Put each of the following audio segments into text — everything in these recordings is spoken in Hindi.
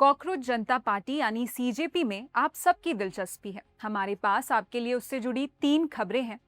कॉकरोच जनता पार्टी यानी सीजेपी में आप सबकी दिलचस्पी है। हमारे पास आपके लिए उससे जुड़ी 3 खबरें हैं।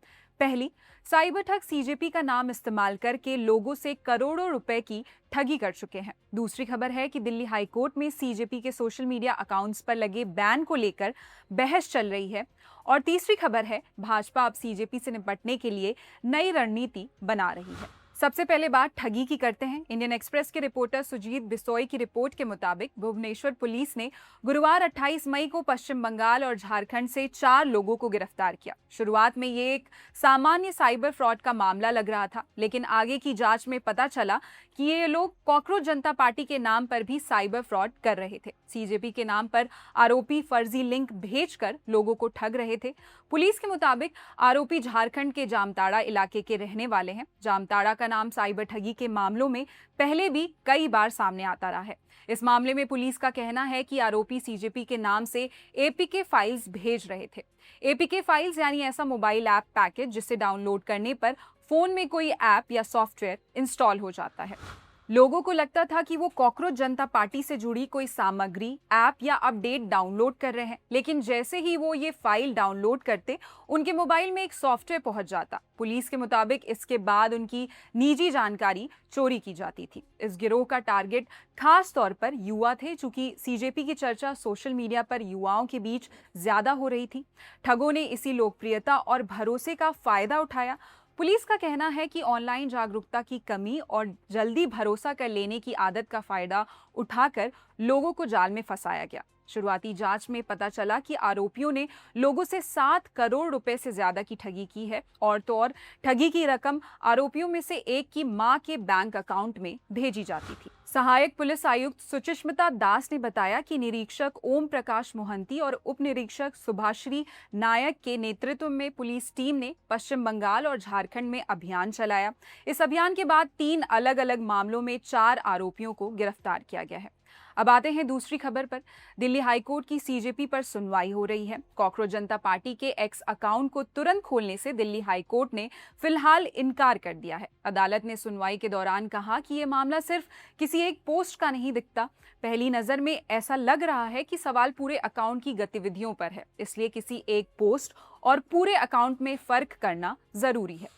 पहली, साइबर ठग सीजेपी का नाम इस्तेमाल करके लोगों से करोड़ों रुपए की ठगी कर चुके हैं। दूसरी खबर है कि दिल्ली हाई कोर्ट में सीजेपी के सोशल मीडिया अकाउंट्स पर लगे बैन को लेकर बहस चल रही है। और तीसरी खबर है, भाजपा अब सीजेपी से निपटने के लिए नई रणनीति बना रही है। सबसे पहले बात ठगी की करते हैं। इंडियन एक्सप्रेस के रिपोर्टर सुजीत बिसोई की रिपोर्ट के मुताबिक भुवनेश्वर पुलिस ने गुरुवार 28 मई को पश्चिम बंगाल और झारखंड से 4 लोगों को गिरफ्तार किया। शुरुआत में ये एक सामान्य साइबर फ्रॉड का मामला लग रहा था, लेकिन आगे की जांच में पता चला कि ये लोग कॉकरोच जनता पार्टी के नाम पर भी साइबर फ्रॉड कर रहे थे। सीजेपी के नाम पर आरोपी फर्जी लिंक भेजकर लोगों को ठग रहे थे। पुलिस के मुताबिक आरोपी झारखंड के जामताड़ा इलाके के रहने वाले हैं। जामताड़ा का नाम साइबर ठगी के मामलों में पहले भी कई बार सामने आता रहा है। इस मामले में पुलिस का कहना है कि आरोपी सीजेपी के नाम से एपीके फाइल्स भेज रहे थे। एपीके फाइल्स यानी ऐसा मोबाइल ऐप पैकेज जिसे डाउनलोड करने पर फोन में कोई ऐप या सॉफ्टवेयर इंस्टॉल हो जाता है। लोगों को लगता था कि वो कॉकरोच जनता पार्टी से जुड़ी कोई सामग्री, ऐप या अपडेट डाउनलोड कर रहे हैं, लेकिन जैसे ही वो ये फाइल डाउनलोड करते, उनके मोबाइल में एक सॉफ्टवेयर पहुंच जाता। पुलिस के मुताबिक इसके बाद उनकी निजी जानकारी चोरी की जाती थी। इस गिरोह का टारगेट खास तौर पर युवा थे, चूंकि सीजेपी की चर्चा सोशल मीडिया पर युवाओं के बीच ज्यादा हो रही थी। ठगों ने इसी लोकप्रियता और भरोसे का फायदा उठाया। पुलिस का कहना है कि ऑनलाइन जागरूकता की कमी और जल्दी भरोसा कर लेने की आदत का फायदा उठाकर लोगों को जाल में फंसाया गया। शुरुआती जांच में पता चला कि आरोपियों ने लोगों से 7 करोड़ रुपए से ज्यादा की ठगी की है। और तो और ठगी की रकम आरोपियों में से एक की मां के बैंक अकाउंट में भेजी जाती थी। सहायक पुलिस आयुक्त सुचिस्मिता दास ने बताया कि निरीक्षक ओम प्रकाश मोहंती और उप निरीक्षक सुभाश्री नायक के नेतृत्व में पुलिस टीम ने पश्चिम बंगाल और झारखंड में अभियान चलाया। इस अभियान के बाद 3 अलग अलग मामलों में 4 आरोपियों को गिरफ्तार किया गया है। अब आते हैं दूसरी खबर पर। दिल्ली हाईकोर्ट की सीजेपी पर सुनवाई हो रही है। कॉकरोच जनता पार्टी के एक्स अकाउंट को तुरंत खोलने से दिल्ली हाईकोर्ट ने फिलहाल इनकार कर दिया है। अदालत ने सुनवाई के दौरान कहा कि यह मामला सिर्फ किसी एक पोस्ट का नहीं दिखता। पहली नजर में ऐसा लग रहा है कि सवाल पूरे अकाउंट की गतिविधियों पर है, इसलिए किसी एक पोस्ट और पूरे अकाउंट में फर्क करना जरूरी है।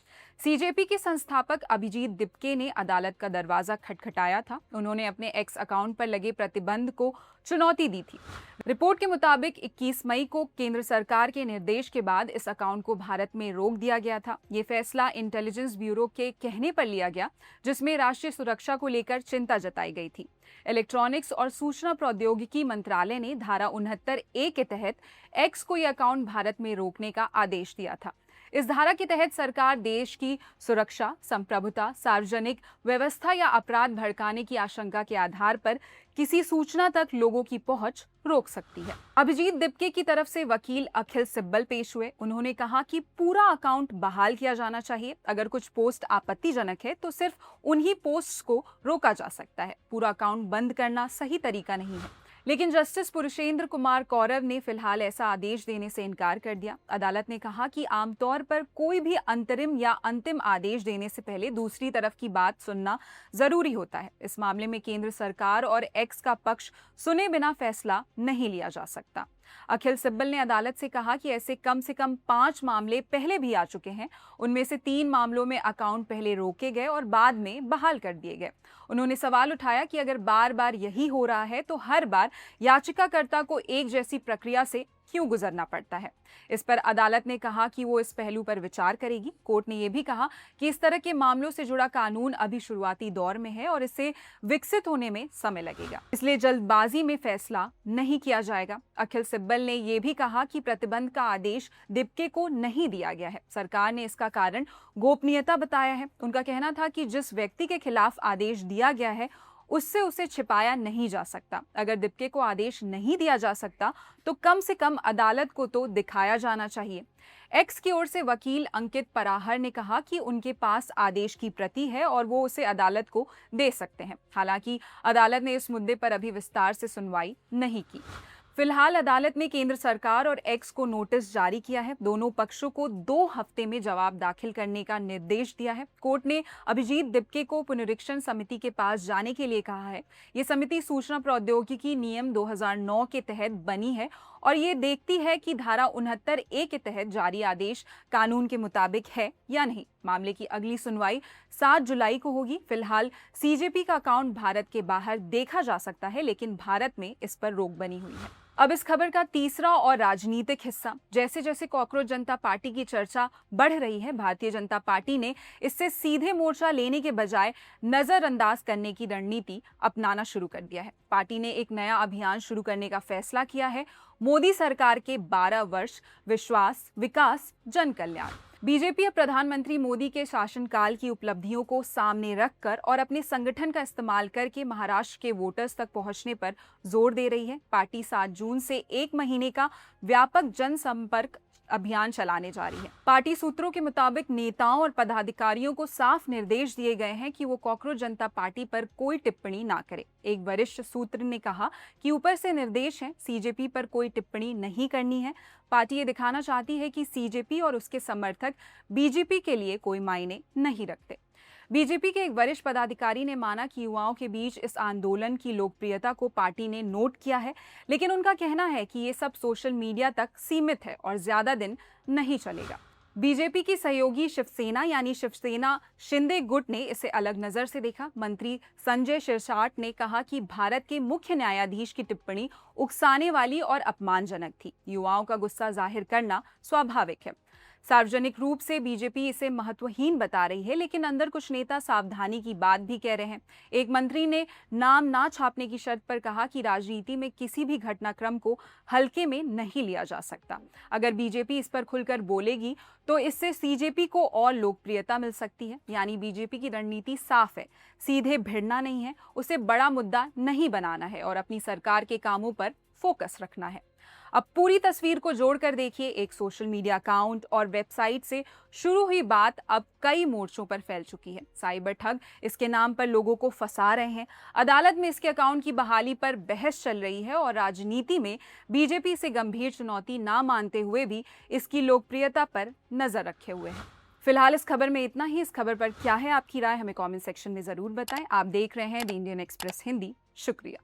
सीजेपी के संस्थापक अभिजीत दिपके ने अदालत का दरवाजा खटखटाया था। उन्होंने अपने एक्स अकाउंट पर लगे प्रतिबंध को चुनौती दी थी। रिपोर्ट के मुताबिक 21 मई को केंद्र सरकार के निर्देश के बाद इस अकाउंट को भारत में रोक दिया गया था। ये फैसला इंटेलिजेंस ब्यूरो के कहने पर लिया गया, जिसमें राष्ट्रीय सुरक्षा को लेकर चिंता जताई गई थी। इलेक्ट्रॉनिक्स और सूचना प्रौद्योगिकी मंत्रालय ने धारा 69A के तहत एक्स को यह अकाउंट भारत में रोकने का आदेश दिया था। इस धारा के तहत सरकार देश की सुरक्षा, संप्रभुता, सार्वजनिक व्यवस्था या अपराध भड़काने की आशंका के आधार पर किसी सूचना तक लोगों की पहुंच रोक सकती है। अभिजीत दिपके की तरफ से वकील अखिल सिब्बल पेश हुए। उन्होंने कहा कि पूरा अकाउंट बहाल किया जाना चाहिए। अगर कुछ पोस्ट आपत्तिजनक है तो सिर्फ उन्हीं पोस्ट्स को रोका जा सकता है। पूरा अकाउंट बंद करना सही तरीका नहीं है। लेकिन जस्टिस पुरुषेंद्र कुमार कौरव ने फिलहाल ऐसा आदेश देने से इनकार कर दिया। अदालत ने कहा कि आमतौर पर कोई भी अंतरिम या अंतिम आदेश देने से पहले दूसरी तरफ की बात सुनना जरूरी होता है। इस मामले में केंद्र सरकार और एक्स का पक्ष सुने बिना फैसला नहीं लिया जा सकता। अखिल सिब्बल ने अदालत से कहा कि ऐसे कम से कम 5 मामले पहले भी आ चुके हैं। उनमें से 3 मामलों में अकाउंट पहले रोके गए और बाद में बहाल कर दिए गए। उन्होंने सवाल उठाया कि अगर बार बार यही हो रहा है तो हर बार याचिकाकर्ता को एक जैसी प्रक्रिया से क्यों गुजरना पड़ता है। इस पर अदालत ने कहा कि वो इस पहलू पर विचार करेगी। कोर्ट ने यह भी कहा कि इस तरह के मामलों से जुड़ा कानून अभी शुरुआती दौर में है और इसे विकसित होने में समय लगेगा, इसलिए जल्दबाजी में फैसला नहीं किया जाएगा। अखिल सिब्बल ने यह भी कहा कि प्रतिबंध का आदेश दिपके को नहीं दिया गया है। सरकार ने इसका कारण गोपनीयता बताया है। उनका कहना था कि जिस व्यक्ति के खिलाफ आदेश दिया गया है उससे उसे छिपाया नहीं जा सकता। अगर दिपके को आदेश नहीं दिया जा सकता तो कम से कम अदालत को तो दिखाया जाना चाहिए। एक्स की ओर से वकील अंकित पराहर ने कहा कि उनके पास आदेश की प्रति है और वो उसे अदालत को दे सकते हैं। हालांकि अदालत ने इस मुद्दे पर अभी विस्तार से सुनवाई नहीं की। फिलहाल अदालत ने केंद्र सरकार और एक्स को नोटिस जारी किया है। दोनों पक्षों को 2 हफ्ते में जवाब दाखिल करने का निर्देश दिया है। कोर्ट ने अभिजीत दिपके को पुनरीक्षण समिति के पास जाने के लिए कहा है। ये समिति सूचना प्रौद्योगिकी नियम 2009 के तहत बनी है और ये देखती है कि धारा 69A के तहत जारी आदेश कानून के मुताबिक है या नहीं। मामले की अगली सुनवाई 7 जुलाई को होगी। फिलहाल सीजेपी का अकाउंट भारत के बाहर देखा जा सकता है, लेकिन भारत में इस पर रोक बनी हुई है। अब इस खबर का तीसरा और राजनीतिक हिस्सा। जैसे जैसे कॉकरोच जनता पार्टी की चर्चा बढ़ रही है, भारतीय जनता पार्टी ने इससे सीधे मोर्चा लेने के बजाय नजरअंदाज करने की रणनीति अपनाना शुरू कर दिया है। पार्टी ने एक नया अभियान शुरू करने का फैसला किया है। मोदी सरकार के 12 वर्ष, विश्वास, विकास, जन कल्याण। बीजेपी अब प्रधानमंत्री मोदी के शासनकाल की उपलब्धियों को सामने रखकर और अपने संगठन का इस्तेमाल करके महाराष्ट्र के वोटर्स तक पहुंचने पर जोर दे रही है। पार्टी 7 जून से 1 महीने का व्यापक जनसंपर्क अभियान चलाने जा रही है। पार्टी सूत्रों के मुताबिक नेताओं और पदाधिकारियों को साफ निर्देश दिए गए हैं कि वो कॉकरोच जनता पार्टी पर कोई टिप्पणी ना करें। एक वरिष्ठ सूत्र ने कहा कि ऊपर से निर्देश है, सीजेपी पर कोई टिप्पणी नहीं करनी है। पार्टी ये दिखाना चाहती है कि सीजेपी और उसके समर्थक बीजेपी के लिए कोई मायने नहीं रखते। बीजेपी के एक वरिष्ठ पदाधिकारी ने माना कि युवाओं के बीच इस आंदोलन की लोकप्रियता को पार्टी ने नोट किया है, लेकिन उनका कहना है कि ये सब सोशल मीडिया तक सीमित है और ज्यादा दिन नहीं चलेगा। बीजेपी की सहयोगी शिवसेना यानी शिवसेना शिंदे गुट ने इसे अलग नजर से देखा। मंत्री संजय शिरसाट ने कहा कि भारत के मुख्य न्यायाधीश की टिप्पणी उकसाने वाली और अपमानजनक थी। युवाओं का गुस्सा जाहिर करना स्वाभाविक है। सार्वजनिक रूप से बीजेपी इसे महत्वहीन बता रही है, लेकिन अंदर कुछ नेता सावधानी की बात भी कह रहे हैं। एक मंत्री ने नाम ना छापने की शर्त पर कहा कि राजनीति में किसी भी घटनाक्रम को हल्के में नहीं लिया जा सकता। अगर बीजेपी इस पर खुलकर बोलेगी तो इससे सीजेपी को और लोकप्रियता मिल सकती है। यानी बीजेपी की रणनीति साफ है, सीधे भिड़ना नहीं है, उसे बड़ा मुद्दा नहीं बनाना है और अपनी सरकार के कामों पर फोकस रखना है। अब पूरी तस्वीर को जोड़कर देखिए। एक सोशल मीडिया अकाउंट और वेबसाइट से शुरू हुई बात अब कई मोर्चों पर फैल चुकी है। साइबर ठग इसके नाम पर लोगों को फंसा रहे हैं। अदालत में इसके अकाउंट की बहाली पर बहस चल रही है और राजनीति में बीजेपी इसे गंभीर चुनौती ना मानते हुए भी इसकी लोकप्रियता पर नजर रखे हुए है। फिलहाल इस खबर में इतना ही। इस खबर पर क्या है आपकी राय, हमें कमेंट सेक्शन में जरूर बताएं। आप देख रहे हैं द इंडियन एक्सप्रेस हिंदी। शुक्रिया।